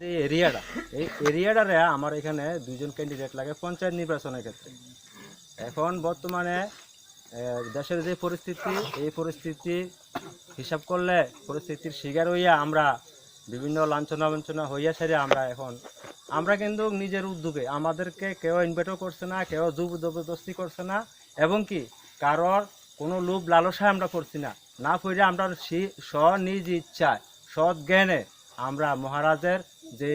এই এরিয়াটা এই এরিয়াটারে আমার এখানে দুইজন ক্যান্ডিডেট লাগে পঞ্চায়েত নির্বাচনের ক্ষেত্রে। এখন বর্তমানে দেশের যে পরিস্থিতি, এই পরিস্থিতি হিসাব করলে পরিস্থিতির শিকার হইয়া আমরা বিভিন্ন লাঞ্ছনা বাঞ্ছনা হইয়া সেরে আমরা কিন্তু নিজের উদ্যোগে, আমাদেরকে কেউ ইনভাইটও করছে না, কেউ জবরদস্তি করছে না, এবং কি কারোর কোনো লোভ লালসায় আমরা করছি না। না করে আমরা নিজ ইচ্ছায় সৎ জ্ঞানে আমরা মহারাজের যে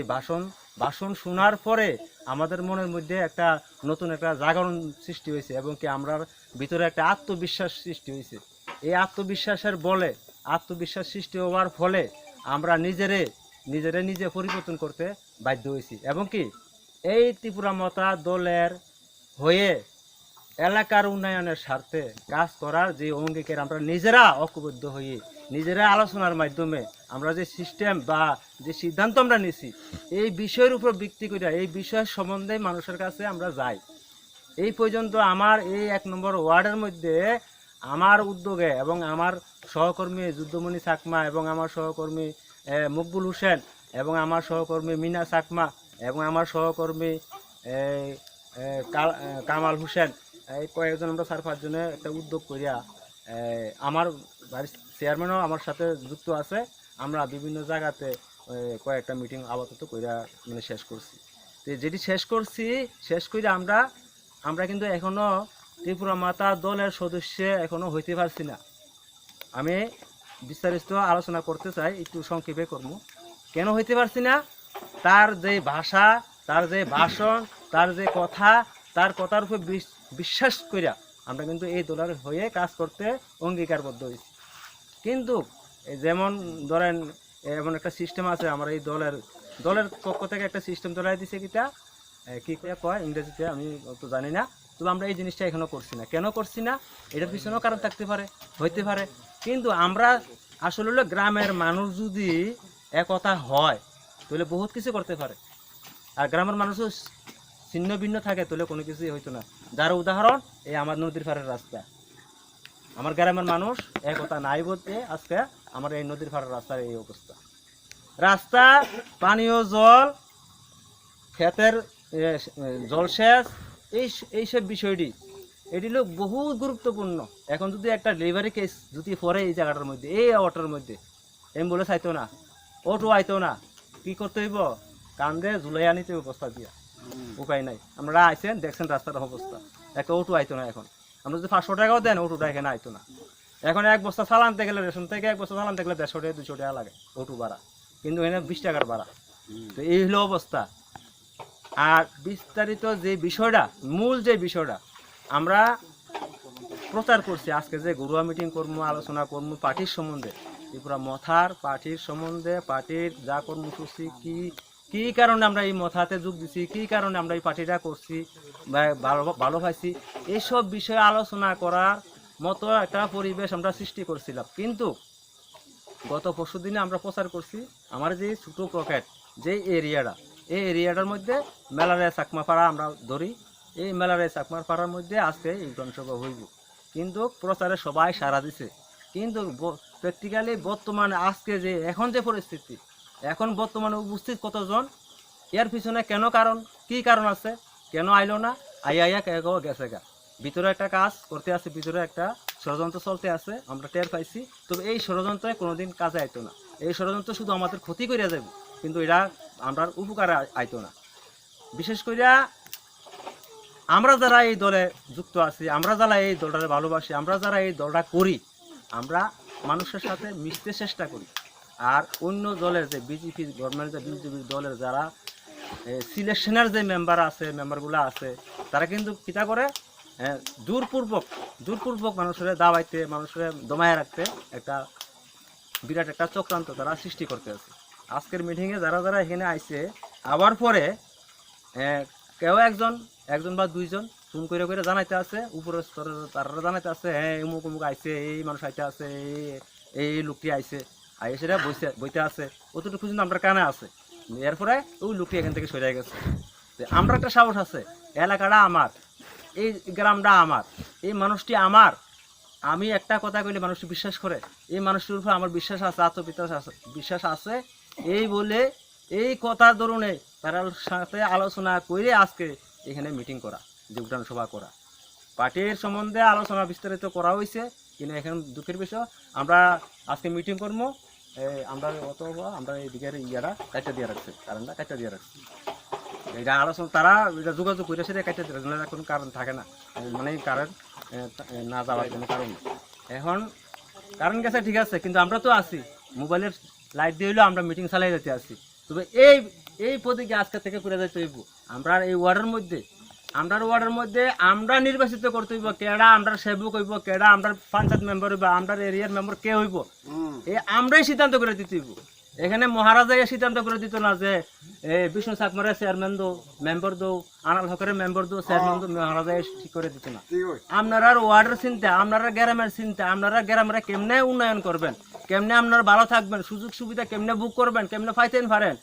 ভাষণ শোনার পরে আমাদের মনের মধ্যে একটা নতুন একটা জাগরণ সৃষ্টি হয়েছে, এবং কি আমরার ভিতরে একটা আত্মবিশ্বাস সৃষ্টি হয়েছে। এই আত্মবিশ্বাস সৃষ্টি হওয়ার ফলে আমরা নিজে পরিবর্তন করতে বাধ্য হয়েছি, এবং কি এই ত্রিপুরা মতা দলের হয়ে এলাকার উন্নয়নের স্বার্থে কাজ করার যে অঙ্গীকার আমরা নিজেরা ঐক্যবদ্ধ হয়ে নিজেরা আলোচনার মাধ্যমে আমরা যে সিস্টেম বা যে সিদ্ধান্ত আমরা নিছি, এই বিষয়ের উপর ভিত্তি করে এই বিষয়ের সম্বন্ধে মানুষের কাছে আমরা যাই। এই পর্যন্ত আমার এই 1 নম্বর ওয়ার্ডের মধ্যে আমার উদ্যোগে এবং আমার সহকর্মী যুদ্ধমণি চাকমা এবং আমার সহকর্মী মকবুল হোসেন এবং আমার সহকর্মী মিনা চাকমা এবং আমার সহকর্মী কামাল হোসেন, এই কয়েকজন আমরা 4-5 জনে একটা উদ্যোগ করিয়া আমার বাড়ির চেয়ারম্যানও আমার সাথে যুক্ত আছে। আমরা বিভিন্ন জায়গাতে কয়েকটা মিটিং আপাতত কইরা মানে শেষ করছি। তো যেটি শেষ করে আমরা কিন্তু এখনো ত্রিপুরা মাতা দলের সদস্য এখনো হইতে পারছি না। আমি বিস্তারিত আলোচনা করতে চাই, একটু সংক্ষেপে করব। কেন হইতে পারছি না? তার যে ভাষা, তার যে ভাষণ, তার যে কথা, তার কথার উপর বিশ্বাস করিয়া আমরা কিন্তু এই দলের হয়ে কাজ করতে অঙ্গীকারবদ্ধ হয়েছি। কিন্তু যেমন ধরেন এমন একটা সিস্টেম আছে, আমার এই দলের পক্ষ থেকে একটা সিস্টেম চলাই দিছে, কি কয় ইংরেজিতে আমি তো জানি না, তবে আমরা এই জিনিসটা এখনো করছি না। কেন করছি না? এটার পিছনেও কারণ থাকতে পারে, হইতে পারে। কিন্তু আমরা আসলে হলো গ্রামের মানুষ যদি একতা হয় তাহলে বহুত কিছু করতে পারে। আর গ্রামের মানুষও ছিন্ন ভিন্ন থাকে তাহলে কোনো কিছুই হইতো না। যার উদাহরণ এই আমার নদীর পাড়ের রাস্তা। আমার গ্রামের মানুষ একতা নাই বলতে আজকে আমার এই নদীর পাড়ের রাস্তার এই অবস্থা। রাস্তা, পানীয় জল, ক্ষেতের জলসেচ, এইসব বিষয়টি এটি হলো বহু গুরুত্বপূর্ণ। এখন যদি একটা ডেলিভারি কেস যদি পড়ে এই জায়গাটার মধ্যে, এই অটোর মধ্যে অ্যাম্বুলেন্স আইতো না, অটো আইতো না, কি করতে হইব? কান্দে ঝুলাই আনিতে অবস্থা দিয়া, উপায় নাই। আপনারা আইসেন দেখছেন রাস্তার অবস্থা, একটা অটো আইতো না। এখন আমরা যদি 500 টাকাও দেন, অটোটা এখানে আইতো না। এখন 1 বস্তা চাল আনতে গেলে, রেশন থেকে 1 বস্তা চাল আনতে গেলে 150 টাকা 200 টাকা লাগে অটো ভাড়া, কিন্তু এখানে 20 টাকার ভাড়া। তো এই হলো অবস্থা। আর বিস্তারিত যে বিষয়টা, মূল যে বিষয়টা আমরা প্রচার করছি, আজকে যে গরুয়া মিটিং করবো, আলোচনা করবো পার্টির সম্বন্ধে, ত্রিপুরা মথার পার্টির সম্বন্ধে, পার্টির যা কর্মসূচি, কি কারণে আমরা এই মথাতে যোগ দিছি, কি কারণে আমরা এই পার্টিটা করছি বা ভালো পাইছি, এইসব বিষয়ে আলোচনা করার মতো একটা পরিবেশ আমরা সৃষ্টি করছিলাম। কিন্তু গত পরশু দিনে আমরা প্রচার করছি আমার যে ছোট পকেট যে এরিয়াটা, এই এরিয়াটার মধ্যে মেলারে চাকমা পাড়া আমরা ধরি, এই মেলারে চাকমা পাড়ার মধ্যে আজকে এই গ্রন্থসভা হইব। কিন্তু প্রচারে সবাই সাড়া দিছে, কিন্তু প্র্যাকটিক্যালি বর্তমানে আজকে যে এখন যে পরিস্থিতি, এখন বর্তমানে উপস্থিত কতজন, এর পিছনে কি কারণ আছে, কেন আইলো না, আইয়া কেউ গেছে গা, ভিতরে একটা কাজ করতে আছে, ভিতরে একটা ষড়যন্ত্র চলতে আছে, আমরা টের পাইছি। তবে এই ষড়যন্ত্রে কোনোদিন কাজে আইতো না, এই ষড়যন্ত্র শুধু আমাদের ক্ষতি করিয়া যাবে, কিন্তু এটা আমরা উপকারে আইতো না। বিশেষ করিয়া আমরা যারা এই দলে যুক্ত আছি, আমরা যারা এই দলটাকে ভালোবাসি, আমরা যারা এই দলটা করি, আমরা মানুষের সাথে মিশতে চেষ্টা করি। আর অন্য দলের যে বিজেপি গভর্নমেন্টের বিজেপি দলের যারা সিলেকশনের যে মেম্বারগুলো আছে, তারা কিন্তু কিতা করে জোরপূর্বক মানুষের দাবাইতে, মানুষের দমায় রাখতে একটা বিরাট একটা চক্রান্ত তারা সৃষ্টি করতে আছে। আজকের মিটিংয়ে যারা এখানে আইছে, আবার পরে কেউ একজন বা 2 জন ফোন করে জানাইতে আছে, উপরের স্তরের তারা জানাইতে আছে, হ্যাঁ অমুক আইছে, এই মানুষ আইতে আছে, এই লোকটি আইছে, সেটা বইতে আছে, অতটুকু পর্যন্ত আমরা কানে আছে। এরপরে ওই লোকটি এখান থেকে সরে গেছে। আমরা একটা সাহস আছে, এলাকাটা আমার, এই গ্রামটা আমার, এই মানুষটি আমার, আমি একটা কথা কইলে মানুষটি বিশ্বাস করে, এই মানুষটির উপর আমার বিশ্বাস আছে, বিশ্বাস আছে, এই বলে এই কথার দরুনে তার সাথে আলোচনা করে আজকে এখানে মিটিং করা, যোগদান সভা করা। পার্টির সম্বন্ধে আলোচনা বিস্তারিত করা হয়েছে, কিন্তু এখন দুঃখের বিষয় আমরা আজকে মিটিং করবো, আমরা অথবা আমরা এই দিকের ইয়ারা কাইটা দিয়ে রাখছি, কারণটা কাইটা দিয়ে রাখছি। এটা আলোচনা তারা এটা যোগাযোগ করে সেটা কাইটা দিয়ে রাখছে, কোনো কারণ থাকে না, মানে কারণ না যাওয়ার কোনো কারণ নেই। এখন কারণ গেছে ঠিক আছে, কিন্তু আমরা তো আছি, মোবাইলের লাইট দিয়ে হলেও আমরা মিটিং চালাই যেতে আছি। তবে এই প্রতীকে আজকে থেকে করে যেতে হইব। আমরা এই ওয়ার্ডের মধ্যে আমরা নির্বাচিত করতে হইব, কেডা আমরা সেবক হইব, কেডা আমরা পঞ্চায়েত মেম্বার হইব, আমরা এরিয়ার মেম্বার কে হইব, এই আমরাই সিদ্ধান্ত করে দিতে হইব। এখানে মহারাজা সিদ্ধান্ত করে দিত না যে বিষ্ণু চাকমারের চেয়ারম্যান দো, মেম্বার দো, আনাল হকের মেম্বার দো, চেয়ারম্যান দো, মহারাজা ঠিক করে দিত না। আপনারা ওয়ার্ডের চিন্তা, আপনারা গ্রামের চিন্তা, আপনারা গ্রামের কেমনে উন্নয়ন করবেন, কেমনে আপনারা ভালো থাকবেন, সুযোগ সুবিধা কেমনে বুক করবেন, কেমনে পাইতেন পারেন,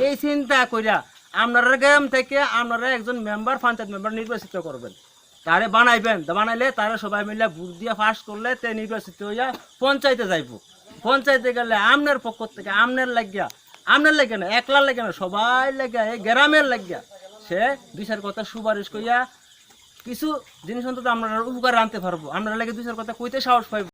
এই চিন্তা কইরা আপনারা গ্রাম থেকে আপনারা একজন মেম্বার, পঞ্চায়েত মেম্বার নির্বাচিত করবেন, তারে বানাইবেন, বানাইলে তারা সবাই মিলে ভোট দিয়ে পাস করলে তে নির্বাচিত হইয়া পঞ্চায়েতে যাইব। পঞ্চায়েতে গেলে আপনার পক্ষ থেকে আপনার লাগে না, একলার লাগে না, সবাই লাগে, এই গ্রামের লাগিয়া সে দুই চার কথা সুপারিশ কইয়া কিছু জিনিস অন্তত আপনারা উপকার আনতে পারবো, আপনারা লাগে দুই চার কথা কইতে সাহস পাইব।